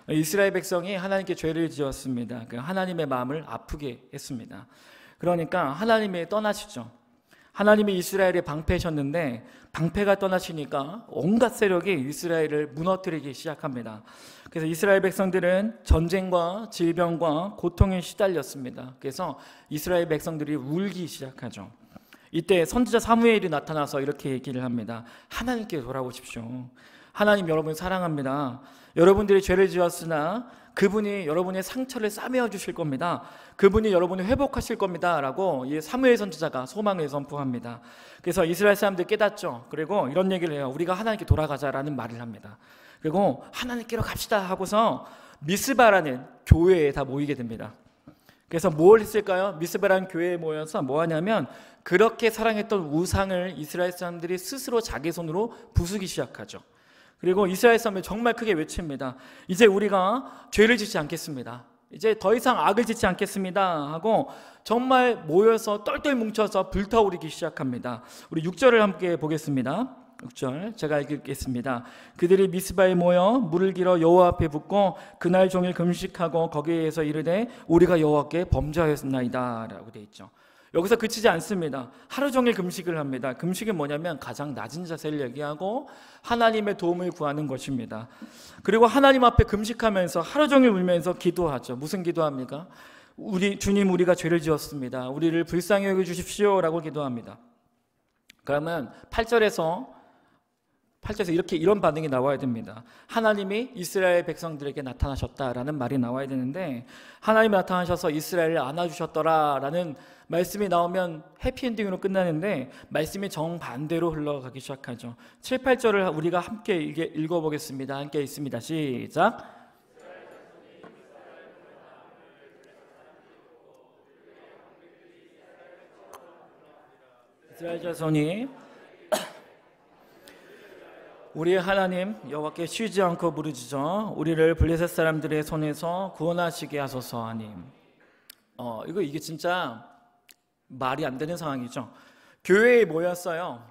이스라엘 백성이 하나님께 죄를 지었습니다. 하나님의 마음을 아프게 했습니다. 그러니까 하나님이 떠나시죠. 하나님이 이스라엘에 방패하셨는데 방패가 떠나시니까 온갖 세력이 이스라엘을 무너뜨리기 시작합니다. 그래서 이스라엘 백성들은 전쟁과 질병과 고통에 시달렸습니다. 그래서 이스라엘 백성들이 울기 시작하죠. 이때 선지자 사무엘이 나타나서 이렇게 얘기를 합니다. 하나님께 돌아오십시오. 하나님 여러분 사랑합니다. 여러분들이 죄를 지었으나 그분이 여러분의 상처를 싸매어 주실 겁니다. 그분이 여러분을 회복하실 겁니다 라고 이 사무엘 선지자가 소망을 선포합니다. 그래서 이스라엘 사람들이 깨닫죠. 그리고 이런 얘기를 해요. 우리가 하나님께 돌아가자라는 말을 합니다. 그리고 하나님께로 갑시다 하고서 미스바라는 교회에 다 모이게 됩니다. 그래서 뭘 했을까요? 미스바라는 교회에 모여서 뭐 하냐면 그렇게 사랑했던 우상을 이스라엘 사람들이 스스로 자기 손으로 부수기 시작하죠. 그리고 이스라엘 사람들이 정말 크게 외칩니다. 이제 우리가 죄를 짓지 않겠습니다. 이제 더 이상 악을 짓지 않겠습니다 하고 정말 모여서 똘똘 뭉쳐서 불타오르기 시작합니다. 우리 6절을 함께 보겠습니다. 6절 제가 읽겠습니다. 그들이 미스바에 모여 물을 길어 여호와 앞에 붓고 그날 종일 금식하고 거기에서 이르되 우리가 여호와께 범죄하였나이다 라고 되어 있죠. 여기서 그치지 않습니다. 하루 종일 금식을 합니다. 금식이 뭐냐면 가장 낮은 자세를 얘기하고 하나님의 도움을 구하는 것입니다. 그리고 하나님 앞에 금식하면서 하루 종일 울면서 기도하죠. 무슨 기도합니까? 주님 우리가 죄를 지었습니다. 우리를 불쌍히 여겨 주십시오 라고 기도합니다. 그러면 8절에서 이런 반응이 나와야 됩니다. 하나님이 이스라엘 백성들에게 나타나셨다라는 말이 나와야 되는데 하나님이 나타나셔서 이스라엘을 안아주셨더라라는 말씀이 나오면 해피엔딩으로 끝나는데 말씀이 정반대로 흘러가기 시작하죠. 7, 8절을 우리가 함께 읽어보겠습니다. 함께 있습니다. 시작. 이스라엘 자손이 우리의 하나님 여호와께 쉬지 않고 부르짖어 우리를 블레셋 사람들의 손에서 구원하시게 하소서 하니. 이게 진짜 말이 안 되는 상황이죠. 교회에 모였어요.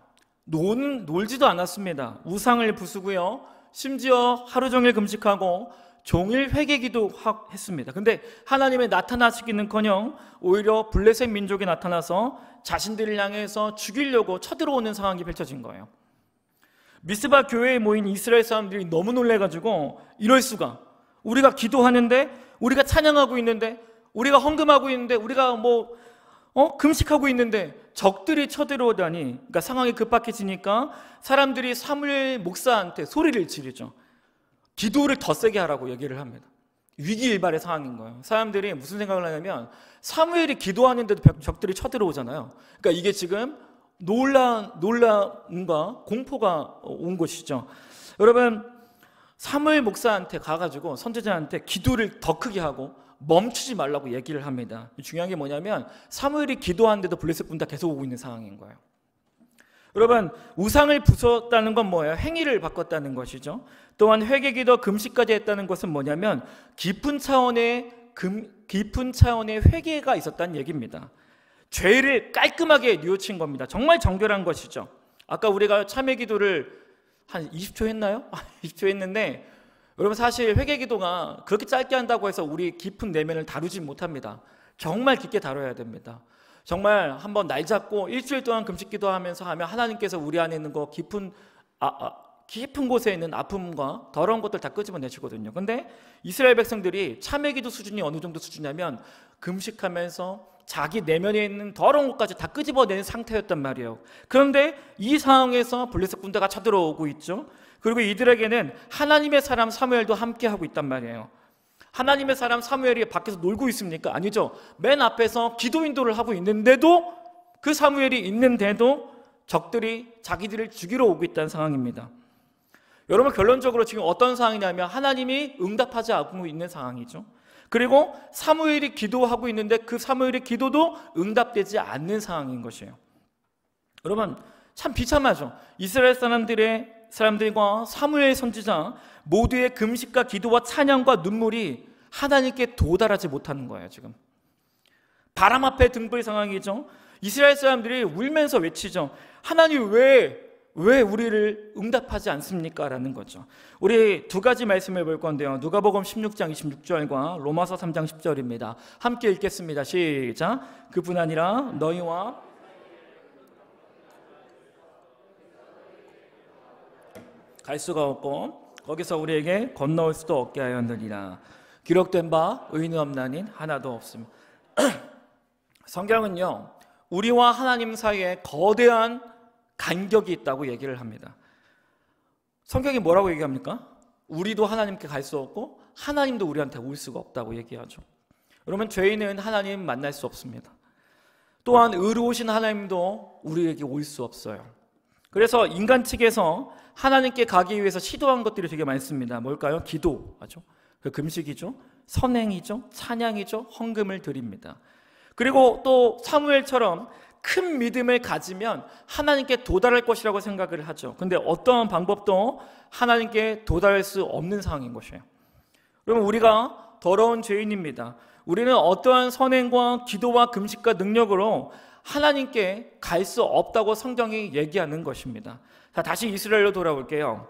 놀지도 않았습니다. 우상을 부수고요. 심지어 하루 종일 금식하고 종일 회개기도 했습니다. 근데 하나님의 나타나시기는커녕 오히려 블레셋 민족이 나타나서 자신들을 향해서 죽이려고 쳐들어오는 상황이 펼쳐진 거예요. 미스바 교회에 모인 이스라엘 사람들이 너무 놀래가지고 이럴 수가, 우리가 기도하는데, 우리가 찬양하고 있는데, 우리가 헌금하고 있는데, 우리가 금식하고 있는데 적들이 쳐들어오다니. 그러니까 상황이 급박해지니까 사람들이 사무엘 목사한테 소리를 지르죠. 기도를 더 세게 하라고 얘기를 합니다. 위기일발의 상황인 거예요. 사람들이 무슨 생각을 하냐면 사무엘이 기도하는데도 적들이 쳐들어오잖아요. 그러니까 이게 지금 놀라움과 공포가 온 것이죠. 여러분, 사무엘 목사한테 가가지고 선지자한테 기도를 더 크게 하고 멈추지 말라고 얘기를 합니다. 중요한 게 뭐냐면 사무엘이 기도하는데도 블레셋 군대가 계속 오고 있는 상황인 거예요. 여러분, 우상을 부쉈다는 건 뭐예요? 행위를 바꿨다는 것이죠. 또한 회개기도 금식까지 했다는 것은 뭐냐면 깊은 차원의 회개가 있었다는 얘기입니다. 죄를 깔끔하게 뉘우친 겁니다. 정말 정결한 것이죠. 아까 우리가 참회 기도를 한 20초 했나요? 20초 했는데 여러분, 사실 회개 기도가 그렇게 짧게 한다고 해서 우리 깊은 내면을 다루지 못합니다. 정말 깊게 다뤄야 됩니다. 정말 한번 날 잡고 일주일 동안 금식 기도하면서 하면 하나님께서 우리 안에 있는 거 깊은 곳에 있는 아픔과 더러운 것들 다 끄집어내시거든요. 근데 이스라엘 백성들이 참회 기도 수준이 어느 정도 수준이냐면 금식하면서 자기 내면에 있는 더러운 것까지 다 끄집어낸 상태였단 말이에요. 그런데 이 상황에서 블레셋 군대가 쳐들어오고 있죠. 그리고 이들에게는 하나님의 사람 사무엘도 함께 하고 있단 말이에요. 하나님의 사람 사무엘이 밖에서 놀고 있습니까? 아니죠. 맨 앞에서 기도 인도를 하고 있는데도, 그 사무엘이 있는데도 적들이 자기들을 죽이러 오고 있다는 상황입니다. 여러분, 결론적으로 지금 어떤 상황이냐면 하나님이 응답하지 않고 있는 상황이죠. 그리고 사무엘이 기도하고 있는데 그 사무엘의 기도도 응답되지 않는 상황인 것이에요. 여러분, 참 비참하죠. 이스라엘 사람들과 사무엘 선지자 모두의 금식과 기도와 찬양과 눈물이 하나님께 도달하지 못하는 거예요. 지금 바람 앞에 등불 상황이죠. 이스라엘 사람들이 울면서 외치죠. 하나님 왜 왜 우리를 응답하지 않습니까? 라는 거죠. 우리 두 가지 말씀을 볼 건데요. 누가복음 16장 26절과 로마서 3장 10절입니다. 함께 읽겠습니다. 시작. 그뿐 아니라 너희와 갈 수가 없고 거기서 우리에게 건너올 수도 없게 하였느니라. 기록된 바 의인 없나니 하나도 없습니다. 성경은요, 우리와 하나님 사이에 거대한 간격이 있다고 얘기를 합니다. 성경이 뭐라고 얘기합니까? 우리도 하나님께 갈 수 없고 하나님도 우리한테 올 수가 없다고 얘기하죠. 그러면 죄인은 하나님 만날 수 없습니다. 또한 의로우신 하나님도 우리에게 올 수 없어요. 그래서 인간 측에서 하나님께 가기 위해서 시도한 것들이 되게 많습니다. 뭘까요? 기도하죠. 그 금식이죠. 선행이죠. 찬양이죠. 헌금을 드립니다. 그리고 또 사무엘처럼 큰 믿음을 가지면 하나님께 도달할 것이라고 생각을 하죠. 근데 어떠한 방법도 하나님께 도달할 수 없는 상황인 것이에요. 그러면 우리가 더러운 죄인입니다. 우리는 어떠한 선행과 기도와 금식과 능력으로 하나님께 갈 수 없다고 성경이 얘기하는 것입니다. 자, 다시 이스라엘로 돌아올게요.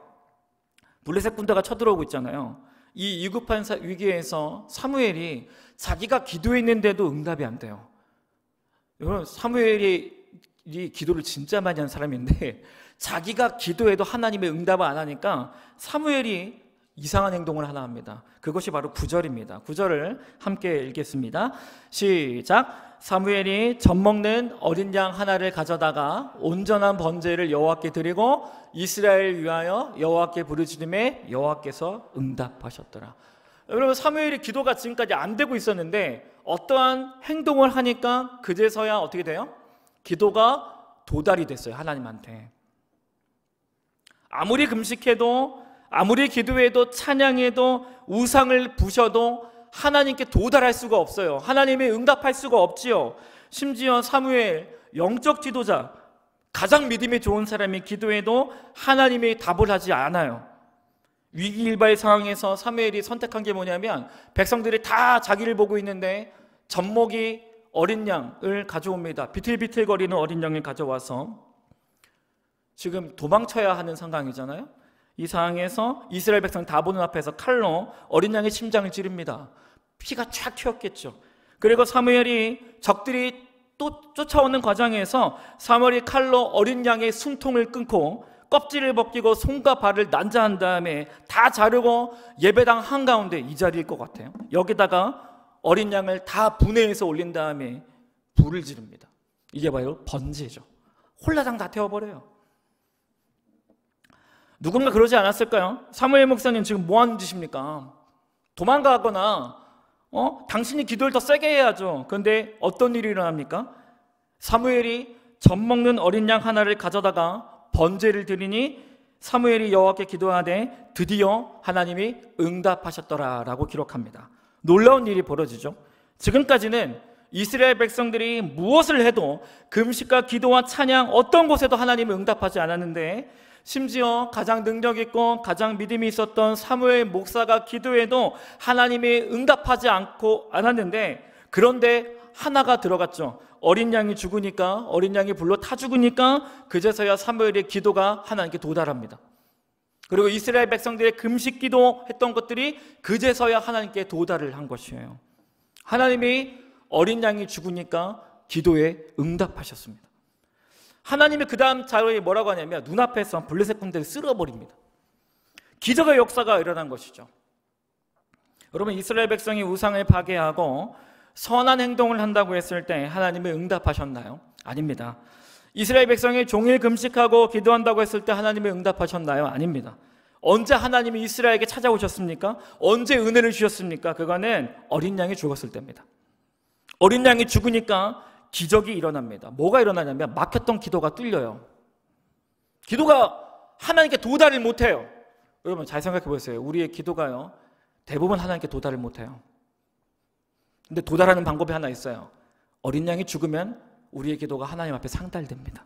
블레셋 군대가 쳐들어오고 있잖아요. 이 위급한 위기에서 사무엘이 자기가 기도했는데도 응답이 안 돼요. 여러분, 사무엘이 기도를 진짜 많이 한 사람인데 자기가 기도해도 하나님의 응답을 안 하니까 사무엘이 이상한 행동을 하나 합니다. 그것이 바로 9절입니다. 9절을 함께 읽겠습니다. 시작. 사무엘이 젖먹는 어린 양 하나를 가져다가 온전한 번제를 여호와께 드리고 이스라엘 위하여 여호와께 부르짖음에 여호와께서 응답하셨더라. 여러분, 사무엘이 기도가 지금까지 안 되고 있었는데 어떠한 행동을 하니까 그제서야 어떻게 돼요? 기도가 도달이 됐어요. 하나님한테. 아무리 금식해도 아무리 기도해도 찬양해도 우상을 부셔도 하나님께 도달할 수가 없어요. 하나님이 응답할 수가 없지요. 심지어 사무엘, 영적 지도자, 가장 믿음이 좋은 사람이 기도해도 하나님이 답을 하지 않아요. 위기일바의 상황에서 사무엘이 선택한 게 뭐냐면 백성들이 다 자기를 보고 있는데 젖먹이 어린 양을 가져옵니다. 비틀비틀거리는 어린 양을 가져와서 지금 도망쳐야 하는 상황이잖아요. 이 상황에서 이스라엘 백성 다 보는 앞에서 칼로 어린 양의 심장을 찌릅니다. 피가 쫙 튀었겠죠. 그리고 사무엘이 적들이 또 쫓아오는 과정에서 사무엘이 칼로 어린 양의 숨통을 끊고 껍질을 벗기고 손과 발을 난자한 다음에 다 자르고 예배당 한가운데 이 자리일 것 같아요. 여기다가 어린 양을 다 분해해서 올린 다음에 불을 지릅니다. 이게 바로 번제죠. 홀라당 다 태워버려요. 누군가 그러지 않았을까요? 사무엘 목사님 지금 뭐 하는 짓입니까? 도망가거나 당신이 기도를 더 세게 해야죠. 그런데 어떤 일이 일어납니까? 사무엘이 젖먹는 어린 양 하나를 가져다가 번제를 드리니 사무엘이 여호와께 기도하되 드디어 하나님이 응답하셨더라라고 기록합니다. 놀라운 일이 벌어지죠. 지금까지는 이스라엘 백성들이 무엇을 해도 금식과 기도와 찬양 어떤 곳에도 하나님이 응답하지 않았는데 심지어 가장 능력 있고 가장 믿음이 있었던 사무엘 목사가 기도해도 하나님이 응답하지 않았는데 그런데 하나가 들어갔죠. 어린 양이 죽으니까 어린 양이 불로 타 죽으니까 그제서야 사무엘의 기도가 하나님께 도달합니다. 그리고 이스라엘 백성들의 금식 기도했던 것들이 그제서야 하나님께 도달을 한 것이에요. 하나님이 어린 양이 죽으니까 기도에 응답하셨습니다. 하나님이 그 다음 자료에 뭐라고 하냐면 눈앞에서 블레셋 군대를 쓸어버립니다. 기적의 역사가 일어난 것이죠. 여러분, 이스라엘 백성이 우상을 파괴하고 선한 행동을 한다고 했을 때 하나님이 응답하셨나요? 아닙니다. 이스라엘 백성이 종일 금식하고 기도한다고 했을 때 하나님이 응답하셨나요? 아닙니다. 언제 하나님이 이스라엘에게 찾아오셨습니까? 언제 은혜를 주셨습니까? 그거는 어린 양이 죽었을 때입니다. 어린 양이 죽으니까 기적이 일어납니다. 뭐가 일어나냐면 막혔던 기도가 뚫려요. 기도가 하나님께 도달을 못해요. 여러분 잘 생각해 보세요. 우리의 기도가요 대부분 하나님께 도달을 못해요. 근데 도달하는 방법이 하나 있어요. 어린 양이 죽으면 우리의 기도가 하나님 앞에 상달됩니다.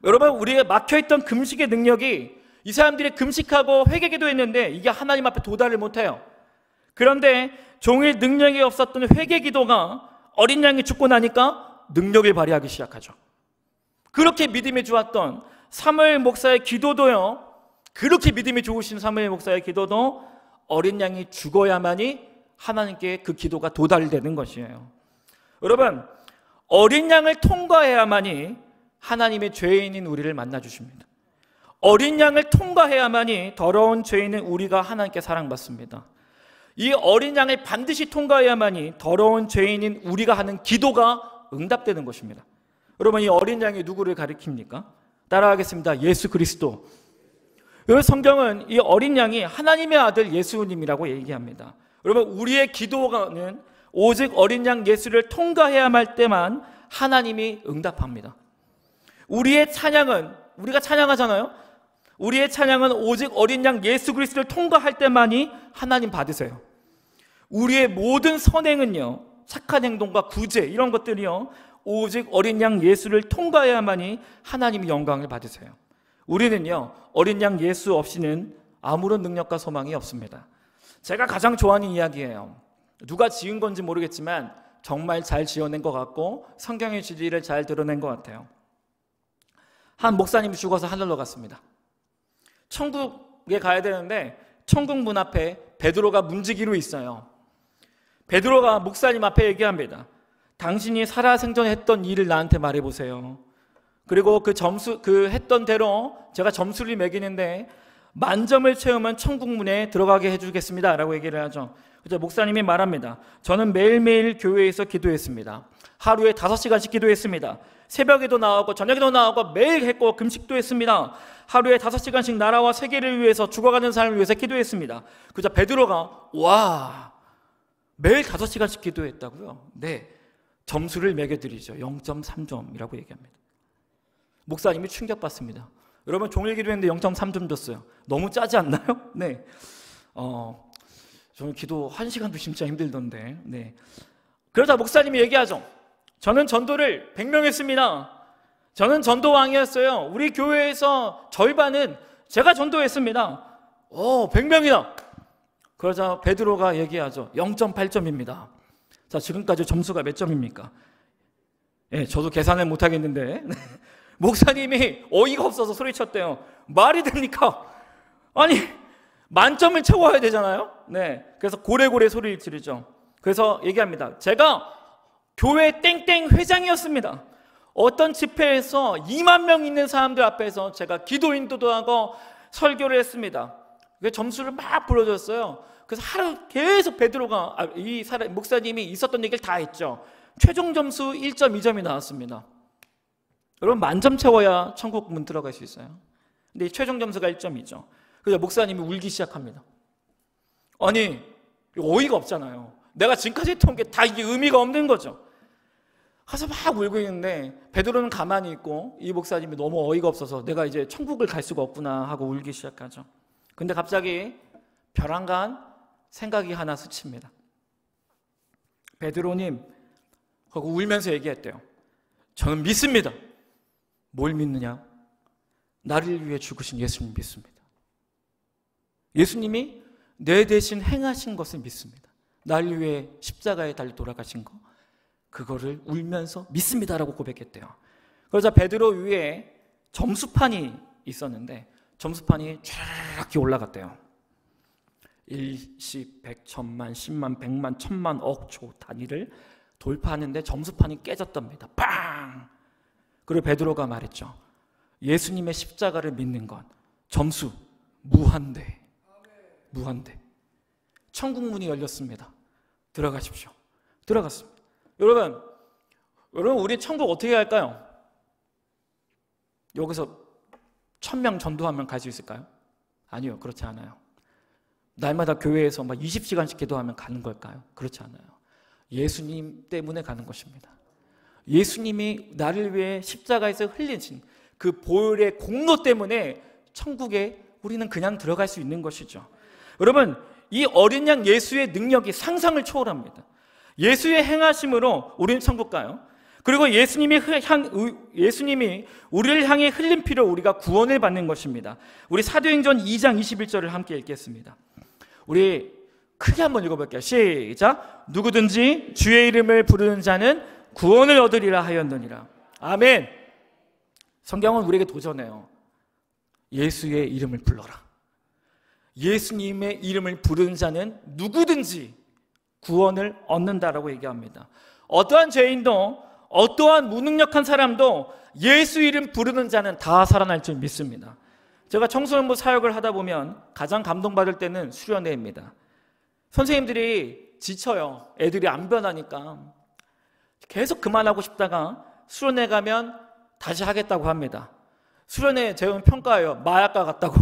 여러분, 우리의 막혀있던 금식의 능력이 이 사람들이 금식하고 회개 기도했는데 이게 하나님 앞에 도달을 못해요. 그런데 종일 능력이 없었던 회개 기도가 어린 양이 죽고 나니까 능력을 발휘하기 시작하죠. 그렇게 믿음이 좋았던 사무엘 목사의 기도도요, 그렇게 믿음이 좋으신 사무엘 목사의 기도도 어린 양이 죽어야만이 하나님께 그 기도가 도달되는 것이에요. 여러분, 어린 양을 통과해야만이 하나님의 죄인인 우리를 만나주십니다. 어린 양을 통과해야만이 더러운 죄인인 우리가 하나님께 사랑받습니다. 이 어린 양을 반드시 통과해야만이 더러운 죄인인 우리가 하는 기도가 응답되는 것입니다. 여러분, 이 어린 양이 누구를 가리킵니까? 따라하겠습니다. 예수 그리스도. 이 성경은 이 어린 양이 하나님의 아들 예수님이라고 얘기합니다. 여러분, 우리의 기도는 오직 어린 양 예수를 통과해야만 할 때만 하나님이 응답합니다. 우리의 찬양은, 우리가 찬양하잖아요. 우리의 찬양은 오직 어린 양 예수 그리스도를 통과할 때만이 하나님 받으세요. 우리의 모든 선행은요, 착한 행동과 구제 이런 것들이요, 오직 어린 양 예수를 통과해야만이 하나님의 영광을 받으세요. 우리는요, 어린 양 예수 없이는 아무런 능력과 소망이 없습니다. 제가 가장 좋아하는 이야기예요. 누가 지은 건지 모르겠지만 정말 잘 지어낸 것 같고 성경의 진리를 잘 드러낸 것 같아요. 한 목사님이 죽어서 하늘로 갔습니다. 천국에 가야 되는데 천국 문 앞에 베드로가 문지기로 있어요. 베드로가 목사님 앞에 얘기합니다. 당신이 살아생전했던 일을 나한테 말해보세요. 그리고 그 했던 대로 제가 점수를 매기는데 만점을 채우면 천국 문에 들어가게 해주겠습니다 라고 얘기를 하죠. 그래서 목사님이 말합니다. 저는 매일매일 교회에서 기도했습니다. 하루에 5시간씩 기도했습니다. 새벽에도 나오고 저녁에도 나오고 매일 했고 금식도 했습니다. 하루에 5시간씩 나라와 세계를 위해서 죽어가는 사람을 위해서 기도했습니다. 그래서 베드로가 와, 매일 5시간씩 기도했다고요? 네, 점수를 매겨드리죠. 0.3점이라고 얘기합니다. 목사님이 충격받습니다. 여러분, 종일 기도했는데 0.3점 줬어요. 너무 짜지 않나요? 네. 저는 기도 1시간도 진짜 힘들던데. 네. 그러자 목사님이 얘기하죠. 저는 전도를 100명 했습니다. 저는 전도왕이었어요. 우리 교회에서 절반은 제가 전도했습니다. 100명이나. 그러자 베드로가 얘기하죠. 0.8점입니다. 자, 지금까지 점수가 몇 점입니까? 예, 저도 계산을 못 하겠는데. 목사님이 어이가 없어서 소리쳤대요. 말이 됩니까? 아니, 만점을 채워야 되잖아요. 네, 그래서 고래고래 소리를 지르죠. 그래서 얘기합니다. 제가 교회 땡땡 회장이었습니다. 어떤 집회에서 2만 명 있는 사람들 앞에서 제가 기도 인도도 하고 설교를 했습니다. 점수를 막 불러줬어요. 그래서 하루 계속 베드로가 목사님이 있었던 얘기를 다 했죠. 최종 점수 1.2점이 나왔습니다. 여러분, 만점 채워야 천국 문 들어갈 수 있어요. 근데 최종 점수가 1점이죠. 그래서 목사님이 울기 시작합니다. 아니, 어이가 없잖아요. 내가 지금까지 했던 게 다 이게 의미가 없는 거죠. 가서 막 울고 있는데 베드로는 가만히 있고 이 목사님이 너무 어이가 없어서 내가 이제 천국을 갈 수가 없구나 하고 울기 시작하죠. 근데 갑자기 벼랑간 생각이 하나 스칩니다. 베드로님 하고 울면서 얘기했대요. 저는 믿습니다. 뭘 믿느냐? 나를 위해 죽으신 예수님 믿습니다. 예수님이 내 대신 행하신 것을 믿습니다. 나를 위해 십자가에 달려 돌아가신 거, 그거를 울면서 믿습니다라고 고백했대요. 그러자 베드로 위에 점수판이 있었는데 점수판이 쫙 올라갔대요. 1, 10, 100, 1000만, 10만, 100만, 1000만, 억, 조 단위를 돌파하는데 점수판이 깨졌답니다. 빵! 그리고 베드로가 말했죠. 예수님의 십자가를 믿는 건 점수 무한대. 무한대. 천국 문이 열렸습니다. 들어가십시오. 들어갔습니다. 여러분 우리 천국 어떻게 갈까요? 여기서 1000명 전도하면 갈 수 있을까요? 아니요, 그렇지 않아요. 날마다 교회에서 막 20시간씩 기도하면 가는 걸까요? 그렇지 않아요. 예수님 때문에 가는 것입니다. 예수님이 나를 위해 십자가에서 흘리신 그 보혈의 공로 때문에 천국에 우리는 그냥 들어갈 수 있는 것이죠. 여러분, 이 어린 양 예수의 능력이 상상을 초월합니다. 예수의 행하심으로 우리는 천국 가요. 그리고 예수님이 우리를 향해 흘린 피로 우리가 구원을 받는 것입니다. 우리 사도행전 2장 21절을 함께 읽겠습니다. 우리 크게 한번 읽어볼게요. 시작. 누구든지 주의 이름을 부르는 자는 구원을 얻으리라 하였느니라. 아멘. 성경은 우리에게 도전해요. 예수의 이름을 불러라. 예수님의 이름을 부르는 자는 누구든지 구원을 얻는다라고 얘기합니다. 어떠한 죄인도 어떠한 무능력한 사람도 예수 이름 부르는 자는 다 살아날 줄 믿습니다. 제가 청소년부 사역을 하다 보면 가장 감동받을 때는 수련회입니다. 선생님들이 지쳐요. 애들이 안 변하니까. 계속 그만하고 싶다가 수련회 가면 다시 하겠다고 합니다. 수련회 제가 평가해요. 마약과 같다고.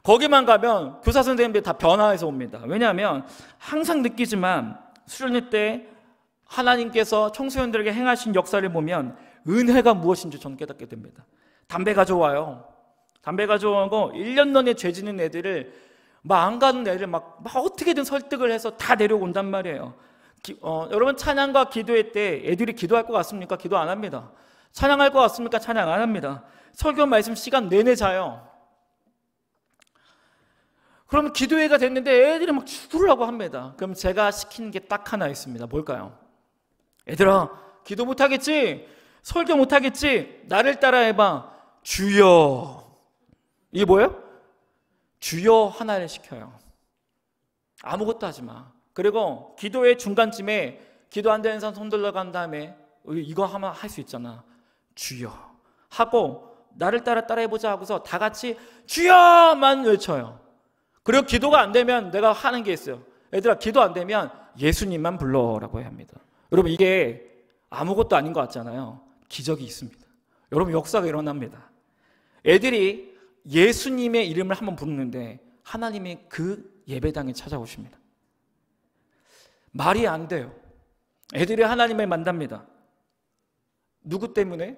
거기만 가면 교사 선생님들이 다 변화해서 옵니다. 왜냐하면 항상 느끼지만 수련회 때 하나님께서 청소년들에게 행하신 역사를 보면 은혜가 무엇인지 저는 깨닫게 됩니다. 담배가 좋아요. 담배가 좋아하고 1년 전에 죄 짓는 애들을 막 안 가는 애를 막 어떻게든 설득을 해서 다 데려온단 말이에요. 여러분 찬양과 기도회 때 애들이 기도할 것 같습니까? 기도 안 합니다. 찬양할 것 같습니까? 찬양 안 합니다. 설교 말씀 시간 내내 자요. 그러면 기도회가 됐는데 애들이 막 죽으려고 합니다. 그럼 제가 시키는 게 딱 하나 있습니다. 뭘까요? 얘들아, 기도 못하겠지? 설교 못하겠지? 나를 따라해봐. 주여. 이게 뭐예요? 주여 하나를 시켜요. 아무것도 하지 마. 그리고 기도회 중간쯤에 기도 안 되는 사람 손 들러간 다음에 이거 하면 할 수 있잖아. 주여 하고 나를 따라해보자 하고서 다 같이 주여만 외쳐요. 그리고 기도가 안 되면 내가 하는 게 있어요. 얘들아, 기도 안 되면 예수님만 불러라고 해야 합니다. 여러분, 이게 아무것도 아닌 것 같잖아요. 기적이 있습니다. 여러분, 역사가 일어납니다. 애들이 예수님의 이름을 한번 부르는데 하나님이 그 예배당에 찾아오십니다. 말이 안 돼요. 애들이 하나님을 만납니다. 누구 때문에?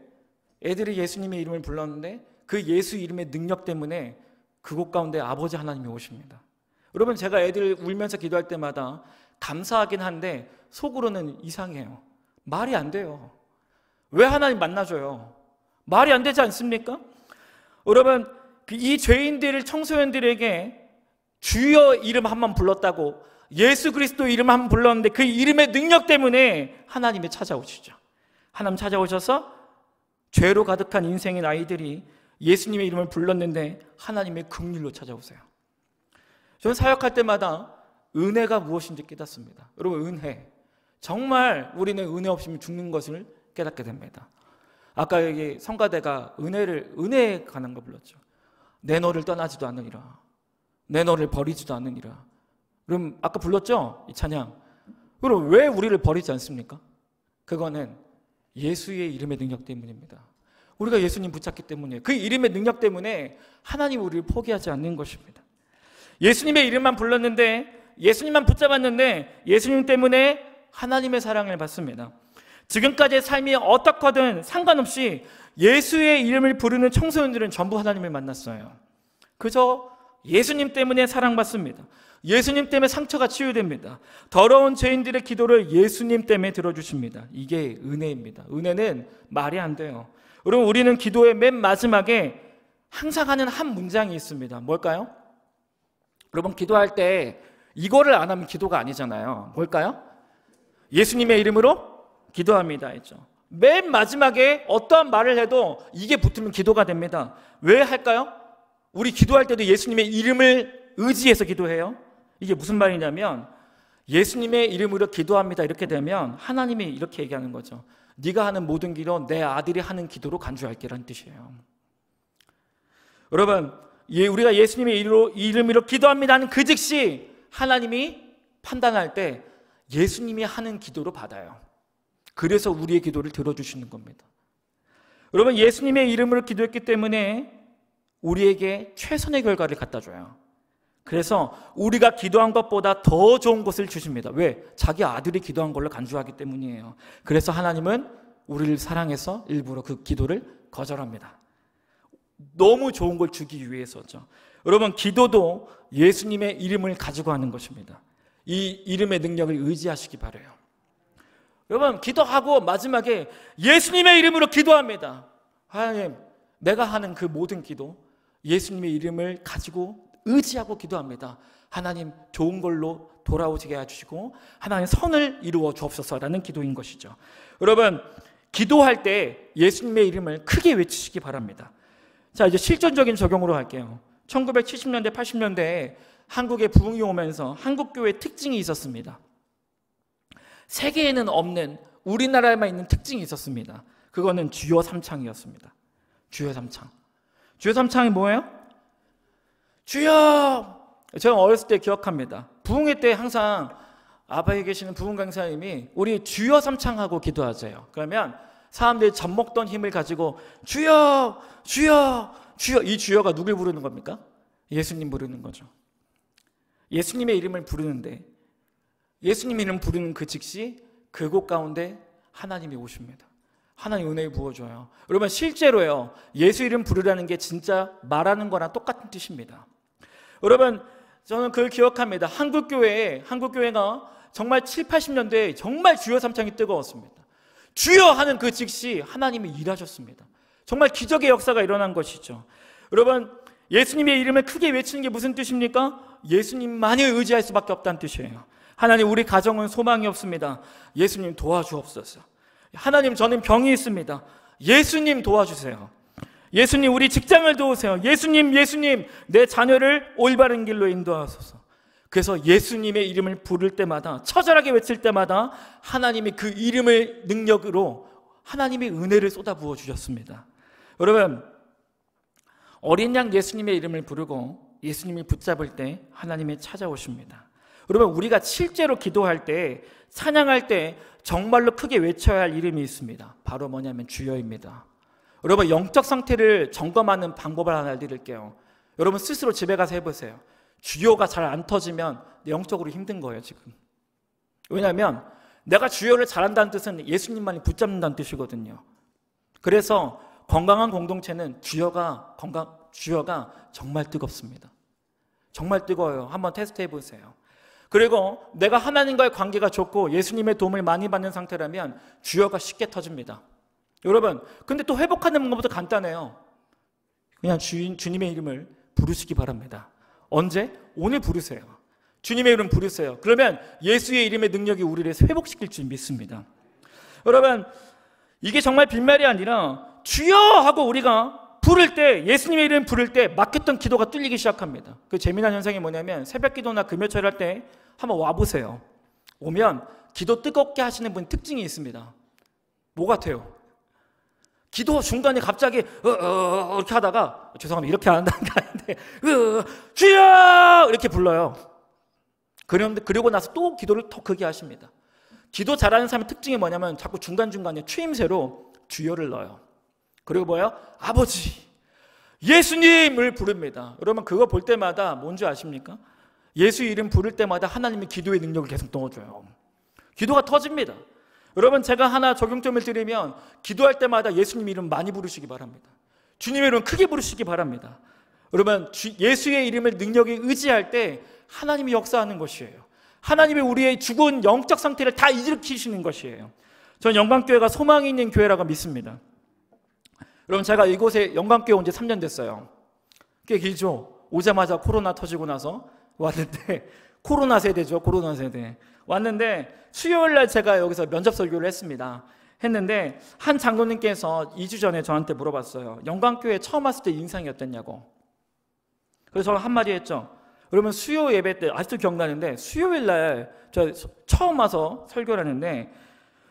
애들이 예수님의 이름을 불렀는데 그 예수 이름의 능력 때문에 그곳 가운데 아버지 하나님이 오십니다. 여러분, 제가 애들 울면서 기도할 때마다 감사하긴 한데 속으로는 이상해요. 말이 안 돼요. 왜 하나님 만나줘요? 말이 안 되지 않습니까? 여러분, 이 죄인들을 청소년들에게 주여 이름 한번 불렀다고 예수 그리스도 이름 한번 불렀는데 그 이름의 능력 때문에 하나님이 찾아오시죠. 하나님 찾아오셔서 죄로 가득한 인생인 아이들이 예수님의 이름을 불렀는데 하나님의 긍휼로 찾아오세요. 저는 사역할 때마다 은혜가 무엇인지 깨닫습니다. 여러분, 은혜. 정말 우리는 은혜 없이면 죽는 것을 깨닫게 됩니다. 아까 여기 성가대가 은혜에 관한 거 불렀죠. 내 너를 떠나지도 않으리라. 내 너를 버리지도 않으리라. 그럼 아까 불렀죠? 이 찬양. 그럼 왜 우리를 버리지 않습니까? 그거는 예수의 이름의 능력 때문입니다. 우리가 예수님 붙잡기 때문이에요. 그 이름의 능력 때문에 하나님 우리를 포기하지 않는 것입니다. 예수님의 이름만 불렀는데, 예수님만 붙잡았는데 예수님 때문에 하나님의 사랑을 받습니다. 지금까지의 삶이 어떻거든 상관없이 예수의 이름을 부르는 청소년들은 전부 하나님을 만났어요. 그저 예수님 때문에 사랑받습니다. 예수님 때문에 상처가 치유됩니다. 더러운 죄인들의 기도를 예수님 때문에 들어주십니다. 이게 은혜입니다. 은혜는 말이 안 돼요. 여러분, 우리는 기도의 맨 마지막에 항상 하는 한 문장이 있습니다. 뭘까요? 여러분, 기도할 때 이거를 안 하면 기도가 아니잖아요. 뭘까요? 예수님의 이름으로 기도합니다 했죠. 맨 마지막에 어떠한 말을 해도 이게 붙으면 기도가 됩니다. 왜 할까요? 우리 기도할 때도 예수님의 이름을 의지해서 기도해요. 이게 무슨 말이냐면 예수님의 이름으로 기도합니다 이렇게 되면 하나님이 이렇게 얘기하는 거죠. 네가 하는 모든 기도 내 아들이 하는 기도로 간주할게라는 뜻이에요. 여러분, 우리가 예수님의 이름으로 기도합니다 하는 그 즉시 하나님이 판단할 때 예수님이 하는 기도로 받아요. 그래서 우리의 기도를 들어주시는 겁니다. 여러분, 예수님의 이름으로 기도했기 때문에 우리에게 최선의 결과를 갖다 줘요. 그래서 우리가 기도한 것보다 더 좋은 것을 주십니다. 왜? 자기 아들이 기도한 걸로 간주하기 때문이에요. 그래서 하나님은 우리를 사랑해서 일부러 그 기도를 거절합니다. 너무 좋은 걸 주기 위해서죠. 여러분, 기도도 예수님의 이름을 가지고 하는 것입니다. 이 이름의 능력을 의지하시기 바라요. 여러분, 기도하고 마지막에 예수님의 이름으로 기도합니다. 하나님, 내가 하는 그 모든 기도 예수님의 이름을 가지고 의지하고 기도합니다. 하나님, 좋은 걸로 돌아오게 해주시고 하나님 선을 이루어 주옵소서라는 기도인 것이죠. 여러분, 기도할 때 예수님의 이름을 크게 외치시기 바랍니다. 자, 이제 실전적인 적용으로 갈게요. 1970년대, 80년대에 한국에 부흥이 오면서 한국교회 특징이 있었습니다. 세계에는 없는 우리나라에만 있는 특징이 있었습니다. 그거는 주여 삼창이었습니다. 주여 삼창. 주여 삼창이 뭐예요? 주여! 제가 어렸을 때 기억합니다. 부흥회 때 항상 아바에 계시는 부흥 강사님이 우리 주여 삼창하고 기도하세요. 그러면 사람들이 젖먹던 힘을 가지고 주여! 주여! 주여! 이 주여가 누굴 부르는 겁니까? 예수님 부르는 거죠. 예수님의 이름을 부르는데 예수님 이름 부르는 그 즉시 그곳 가운데 하나님이 오십니다. 하나님 은혜를 부어줘요. 여러분 실제로요, 예수 이름 부르라는 게 진짜 말하는 거랑 똑같은 뜻입니다. 여러분 저는 그걸 기억합니다. 한국교회가 정말 7, 80년대에 정말 주여 삼창이 뜨거웠습니다. 주여 하는 그 즉시 하나님이 일하셨습니다. 정말 기적의 역사가 일어난 것이죠. 여러분 예수님의 이름을 크게 외치는 게 무슨 뜻입니까? 예수님만을 의지할 수밖에 없다는 뜻이에요. 하나님 우리 가정은 소망이 없습니다. 예수님 도와주옵소서. 하나님 저는 병이 있습니다. 예수님 도와주세요. 예수님 우리 직장을 도우세요. 예수님 내 자녀를 올바른 길로 인도하소서. 그래서 예수님의 이름을 부를 때마다 처절하게 외칠 때마다 하나님이 그 이름의 능력으로 하나님의 은혜를 쏟아부어 주셨습니다. 여러분 어린 양 예수님의 이름을 부르고 예수님이 붙잡을 때 하나님이 찾아오십니다. 여러분 우리가 실제로 기도할 때 찬양할 때 정말로 크게 외쳐야 할 이름이 있습니다. 바로 뭐냐면 주여입니다. 여러분 영적 상태를 점검하는 방법을 하나 알려드릴게요. 여러분 스스로 집에 가서 해보세요. 주여가 잘 안 터지면 영적으로 힘든 거예요 지금. 왜냐하면 내가 주여를 잘한다는 뜻은 예수님만이 붙잡는다는 뜻이거든요. 그래서 건강한 공동체는 주여가 정말 뜨겁습니다. 정말 뜨거워요. 한번 테스트 해보세요. 그리고 내가 하나님과의 관계가 좋고 예수님의 도움을 많이 받는 상태라면 주여가 쉽게 터집니다. 여러분 근데 또 회복하는 방법도 간단해요. 그냥 주님의 이름을 부르시기 바랍니다. 언제? 오늘 부르세요. 주님의 이름 부르세요. 그러면 예수의 이름의 능력이 우리를 회복시킬 줄 믿습니다. 여러분 이게 정말 빈말이 아니라 주여 하고 우리가 부를 때 예수님의 이름 부를 때 막혔던 기도가 뚫리기 시작합니다. 그 재미난 현상이 뭐냐면 새벽 기도나 금요철 할 때 한번 와보세요. 오면 기도 뜨겁게 하시는 분 특징이 있습니다. 뭐 같아요? 기도 중간에 갑자기 이렇게 하다가 죄송합니다 이렇게 안 한다는 게 아닌데 주여 이렇게 불러요. 그리고 나서 또 기도를 더 크게 하십니다. 기도 잘하는 사람의 특징이 뭐냐면 자꾸 중간중간에 추임새로 주여를 넣어요. 그리고 뭐예요? 아버지 예수님을 부릅니다. 여러분 그거 볼 때마다 뭔지 아십니까? 예수 이름 부를 때마다 하나님이 기도의 능력을 계속 넣어줘요. 기도가 터집니다. 여러분 제가 하나 적용점을 드리면 기도할 때마다 예수님 이름 많이 부르시기 바랍니다. 주님의 이름 크게 부르시기 바랍니다. 여러분 예수의 이름을 능력에 의지할 때 하나님이 역사하는 것이에요. 하나님이 우리의 죽은 영적 상태를 다 일으키시는 것이에요. 저는 영광교회가 소망이 있는 교회라고 믿습니다. 여러분 제가 이곳에 영광교회 온 지 3년 됐어요. 꽤 길죠. 오자마자 코로나 터지고 나서 왔는데 코로나 세대죠. 코로나 세대. 왔는데 수요일날 제가 여기서 면접 설교를 했는데 한 장로님께서 2주 전에 저한테 물어봤어요. 영광교회 처음 왔을 때 인상이 어땠냐고. 그래서 저는 한마디 했죠. 여러분 수요 예배 때 아직도 기억나는데 수요일날 저 처음 와서 설교를 하는데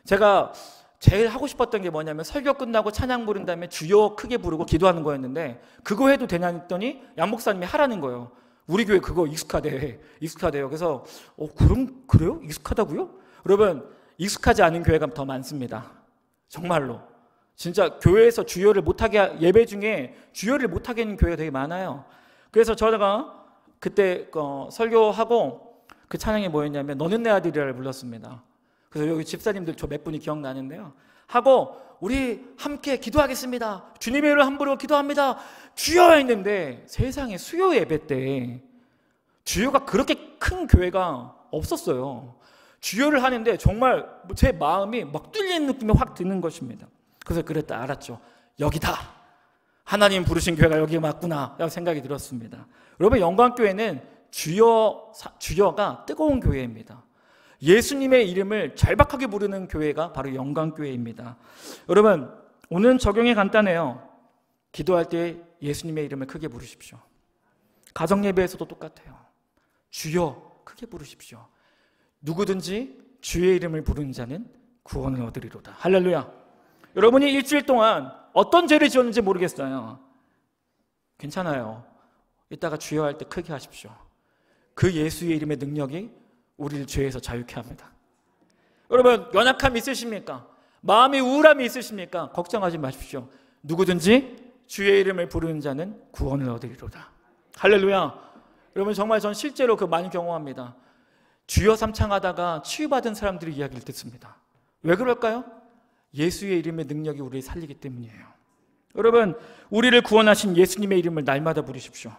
제가 제일 하고 싶었던 게 뭐냐면 설교 끝나고 찬양 부른 다음에 주여 크게 부르고 기도하는 거였는데 그거 해도 되냐 했더니 양 목사님이 하라는 거예요. 우리 교회 그거 익숙하대요. 그래서 그래요? 익숙하다고요? 여러분 익숙하지 않은 교회가 더 많습니다. 정말로 진짜 교회에서 주여를 못하게 예배 중에 주여를 못하게 하는 교회가 되게 많아요. 그래서 제가 그때 설교하고 그 찬양이 뭐였냐면 너는 내 아들이라를 불렀습니다. 그래서 여기 집사님들 저 몇 분이 기억나는데요. 하고 우리 함께 기도하겠습니다. 주님의 이름을 함부로 기도합니다. 주여 했는데 세상에 수요 예배 때 주여가 그렇게 큰 교회가 없었어요. 주여를 하는데 정말 제 마음이 막 뚫리는 느낌이 확 드는 것입니다. 그래서 그랬다 알았죠. 여기다. 하나님 부르신 교회가 여기 맞구나 라고 생각이 들었습니다. 여러분 영광교회는 주여가 뜨거운 교회입니다. 예수님의 이름을 절박하게 부르는 교회가 바로 영광교회입니다. 여러분 오늘 적용이 간단해요. 기도할 때 예수님의 이름을 크게 부르십시오. 가정 예배에서도 똑같아요. 주여 크게 부르십시오. 누구든지 주의 이름을 부르는 자는 구원을 얻으리로다. 할렐루야. 여러분이 일주일 동안 어떤 죄를 지었는지 모르겠어요. 괜찮아요. 이따가 주여 할 때 크게 하십시오. 그 예수의 이름의 능력이 우리를 죄에서 자유케 합니다. 여러분, 연약함이 있으십니까? 마음의 우울함이 있으십니까? 걱정하지 마십시오. 누구든지 주의 이름을 부르는 자는 구원을 얻으리로다. 할렐루야. 여러분, 정말 전 실제로 그 많이 경험합니다. 주여 삼창하다가 치유받은 사람들의 이야기를 듣습니다. 왜 그럴까요? 예수의 이름의 능력이 우리를 살리기 때문이에요. 여러분, 우리를 구원하신 예수님의 이름을 날마다 부르십시오.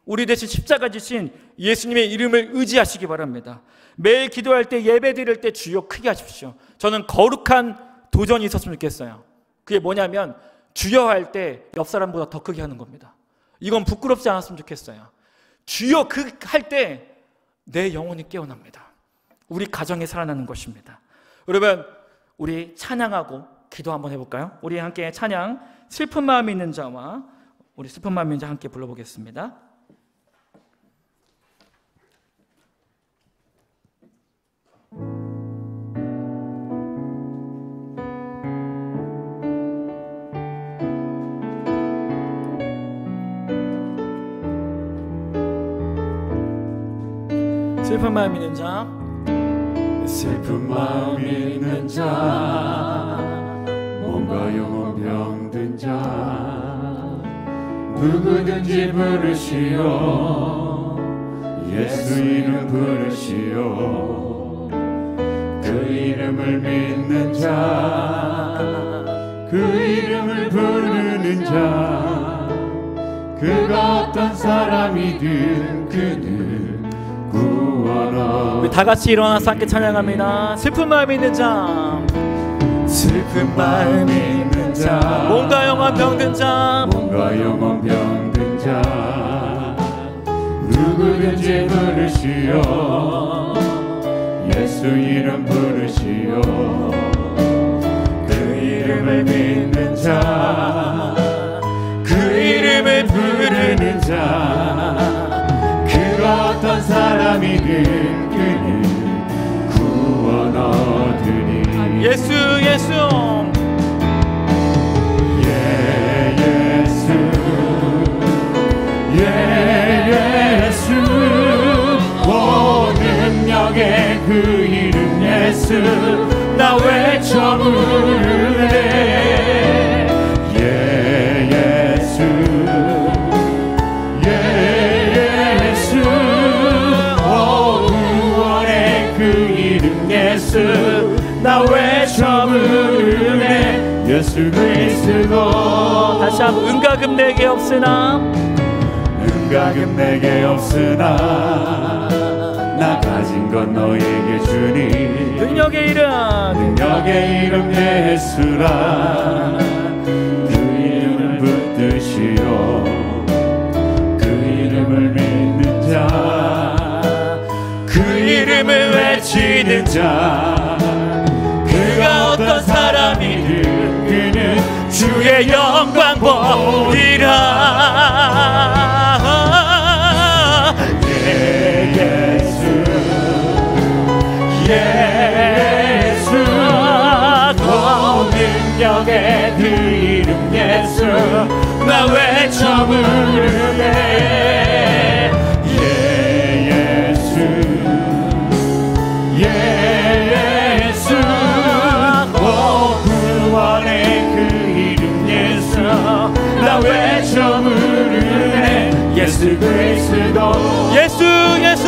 우리 대신 십자가 지신 예수님의 이름을 의지하시기 바랍니다. 매일 기도할 때, 예배 드릴 때 주여 크게 하십시오. 저는 거룩한 도전이 있었으면 좋겠어요. 그게 뭐냐면 주여 할 때 옆 사람보다 더 크게 하는 겁니다. 이건 부끄럽지 않았으면 좋겠어요. 주여 할 때 내 영혼이 깨어납니다. 우리 가정이 살아나는 것입니다. 여러분, 우리 찬양하고 기도 한번 해볼까요? 우리 함께 찬양 슬픈 마음이 있는 자와 우리 슬픈 마음이 있는 자 함께 불러보겠습니다. 슬픈 마음 있는 자, 슬픈 마음 있는 자, 몸과 영혼 병든 자, 누구든지 부르시오. 예수 이름 부르시오. 그 이름을 믿는 자, 그 이름을 부르는 자, 그가 어떤 사람이든 그는 우리 다 같이 일어나서 함께 찬양합니다. 슬픈 마음이 있는 자, 슬픈 마음이 있는 자, 몸과 영혼 병든 자, 몸과 영혼 병든 자, 누구든지 부르시오. 예수 이름 부르시오. 그 이름을 믿는 자, 그 이름을 부르는 자, 어떤 사람이든 그는 구원 얻으리. 예수 예수 예수 예수 오 능력의 그 이름 예수 나 외쳐 부르네. 예수 예수 나 외쳐 부르네. 예수 그리스도. 다시 한번 은가금 내게 없으나 은가금 내게 없으나 나 가진 건 너에게 주니. 능력의 이름 능력의 이름 예수라. 그 이름을 붙드시오. 그 이름을 믿는 자, 그 이름을 외치는 자, 그가 어떤 사람이든 그는 주의 영광 보리라. 예수 예수 그 능력의 그 이름 예수 나 외쳐 부르네. 예수 오 구원의 그 이름 예수 나 외쳐 부르네. 예수 그리스도. 예수 예수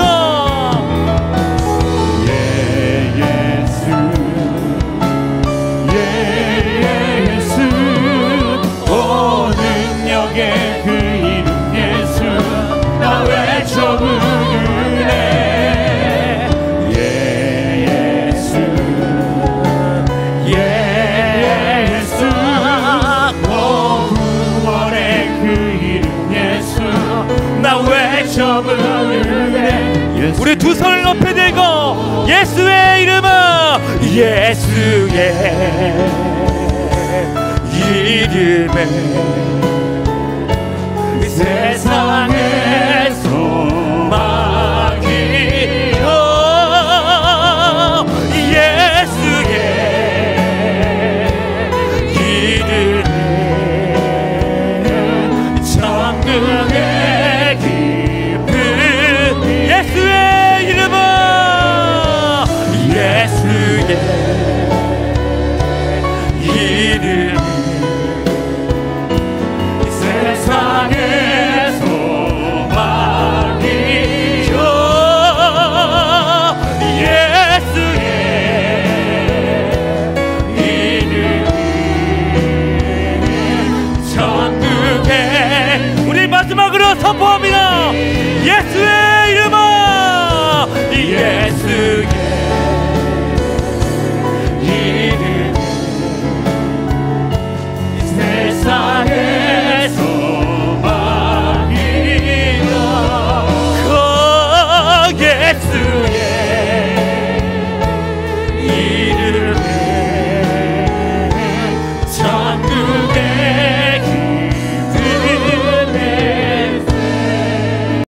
예수 예수 오 능력의 그 이름 예수 나 외쳐 부르네. 우리 두 손을 높이 들고 예수의 이름은 예수의 이름에 세상의 소망이요 예수의 이름은 천국의 깊은 예수의 이름은 예수의 이름 세상의 소망이요 예수의 이름은 천국의 우리 마지막으로 선포합니다. 예수의 이름은 예수의 이름 세상의 소망이요 그 예수의 이름은 천국